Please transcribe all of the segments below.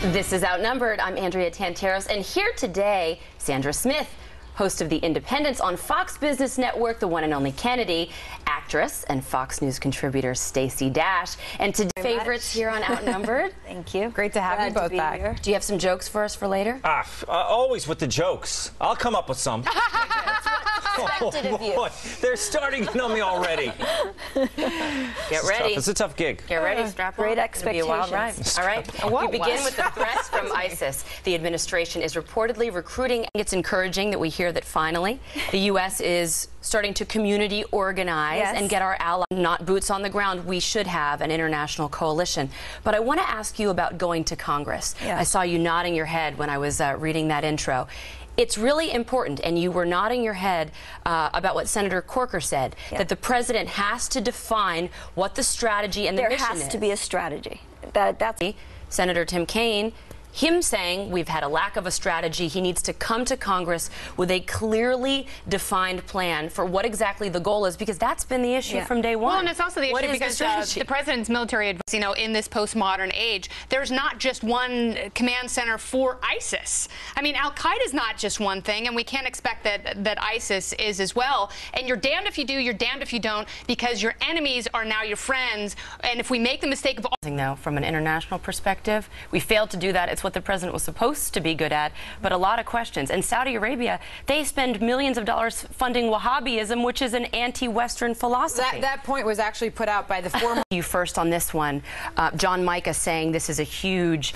This is Outnumbered. I'm Andrea Tanteros, and here today, Sandra Smith, host of The Independents on Fox Business Network, the one and only Kennedy, actress and Fox News contributor Stacey Dash, and today favorites here on Outnumbered. Thank you. Great to have you both back. Here. Do you have some jokes for us for later? Always with the jokes. I'll come up with some. Expected of you. Boy, they're starting to know me already. Get ready. It's a tough gig. Get ready. Strap on. Great It's gonna be a wild ride. expectations. All right. We begin with the threats from ISIS. The administration is reportedly recruiting. It's encouraging that we hear that finally the U.S. is starting to community organize and get our allies, not boots on the ground. We should have an international coalition. But I want to ask you about going to Congress. I saw you nodding your head when I was reading that intro. It's really important, and you were nodding your head about what Senator Corker said, that the president has to define what the strategy and the mission is. There has to be a strategy. That's Senator Tim Kaine, him saying we've had a lack of a strategy. He needs to come to Congress with a clearly defined plan for what exactly the goal is, because that's been the issue from day one. Well, and it's also the issue because the president's military advice, you know, in this postmodern age, there's not just one command center for ISIS. I mean, Al-Qaeda is not just one thing, and we can't expect that ISIS is as well. And you're damned if you do, you're damned if you don't, because your enemies are now your friends. And if we make the mistake of though, from an international perspective, we failed to do that. It's what the president was supposed to be good at, but a lot of questions. And Saudi Arabia, they spend millions of dollars funding Wahhabism, which is an anti-Western philosophy. That point was actually put out by the former. You first on this one, John Micah saying this is a huge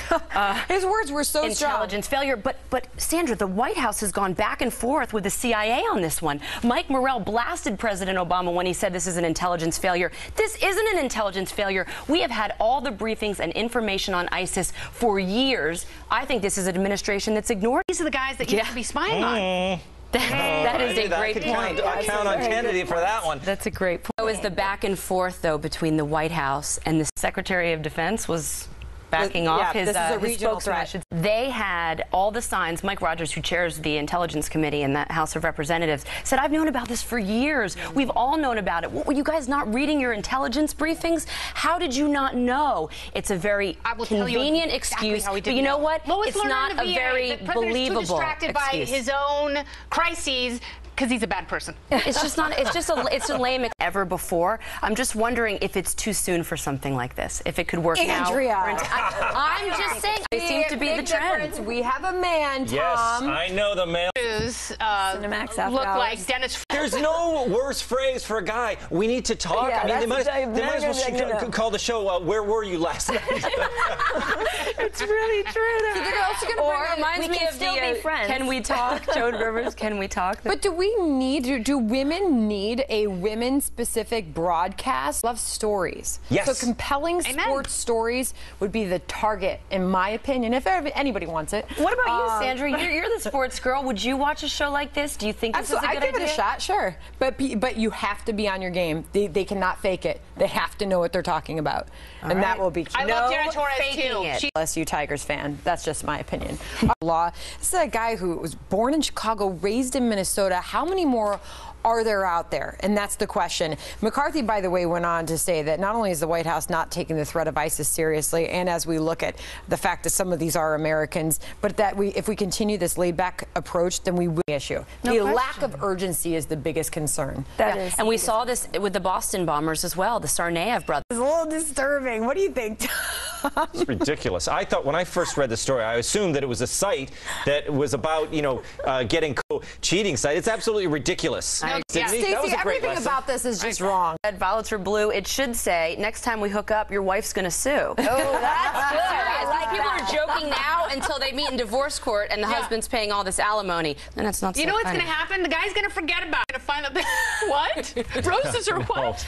his words were so intelligence failure. But Sandra, the White House has gone back and forth with the CIA on this one. Mike Morrell blasted President Obama when he said this is an intelligence failure. This isn't an intelligence failure. We have had all the briefings and information on ISIS for years. I think this is an administration that's ignored. These are the guys that you have to be spying on. That is a great point. I count on Kennedy for that one. That's a great point. It was the back and forth, though, between the White House and the Secretary of Defense was backing off his spokesman. They had all the signs. Mike Rogers, who chairs the Intelligence Committee in the House of Representatives, said, I've known about this for years. We've all known about it. What, were you guys not reading your intelligence briefings? How did you not know? It's a very convenient excuse. But you know what? It's not a very believable excuse. Distracted by his own crises. Because he's a bad person. It's just not. It's a lame ever before. I'm just wondering if it's too soon for something like this. If it could work now. I'm just saying. It seems to be the trend. We have a man, Tom. Yes, I know the man. Look like Dennis. There's no worse phrase for a guy. We need to talk. I mean, they might as well call the show. Where were you last night? It's really true. So they're also going to or reminds me of the Can we talk? Joan Rivers. Can we talk? But do women need a women-specific broadcast? Love stories. Yes. So compelling sports stories would be the target, in my opinion, if anybody wants it. What about you, Sandra? You're the sports girl. Would you watch a show like this? Do you think this is a good idea? I'd give it a shot, sure. But you have to be on your game. They cannot fake it. They have to know what they're talking about. And that will be key. I love Darren Torres, too. LSU Tigers fan. That's just my opinion. This is a guy who was born in Chicago, raised in Minnesota. How many more are there out there? And that's the question. McCarthy, by the way, went on to say that not only is the White House not taking the threat of ISIS seriously, and as we look at the fact that some of these are Americans, but that if we continue this laid-back approach, then we will issue. The lack of urgency is the biggest concern. That is. And we saw this with the Boston bombers as well, the Tsarnaev brothers. It's a little disturbing. What do you think, Tom? It's ridiculous. I thought when I first read the story, I assumed that it was a site that was about, you know, getting cheating site. It's absolutely ridiculous. Stacey, everything about this is just wrong. Violets are blue. It should say, next time we hook up, your wife's going to sue. Oh, that's good. I like people are joking now until they meet in divorce court and the husband's paying all this alimony. Then it's not so You know what's funny. going to happen? The guy's going to forget about it. Going to find out what? Roses or what?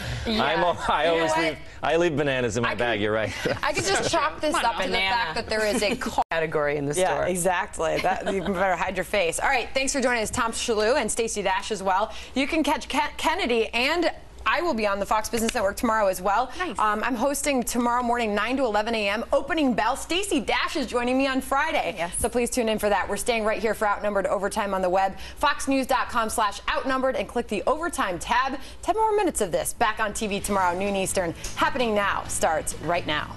I leave bananas in my bag. You're right. I could just chalk this up to the fact that there is a category in the store. Yeah, exactly. You better hide your face. All right, thanks for joining us, Tom Shalhoub and Stacey Dash as well. You can catch Kennedy, and I will be on the Fox Business Network tomorrow as well. Nice. I'm hosting tomorrow morning, 9 to 11 a.m. Opening bell. Stacey Dash is joining me on Friday. Yes. So please tune in for that. We're staying right here for Outnumbered Overtime on the web. FoxNews.com/Outnumbered and click the Overtime tab. 10 more minutes of this back on TV tomorrow, noon Eastern. Happening Now starts right now.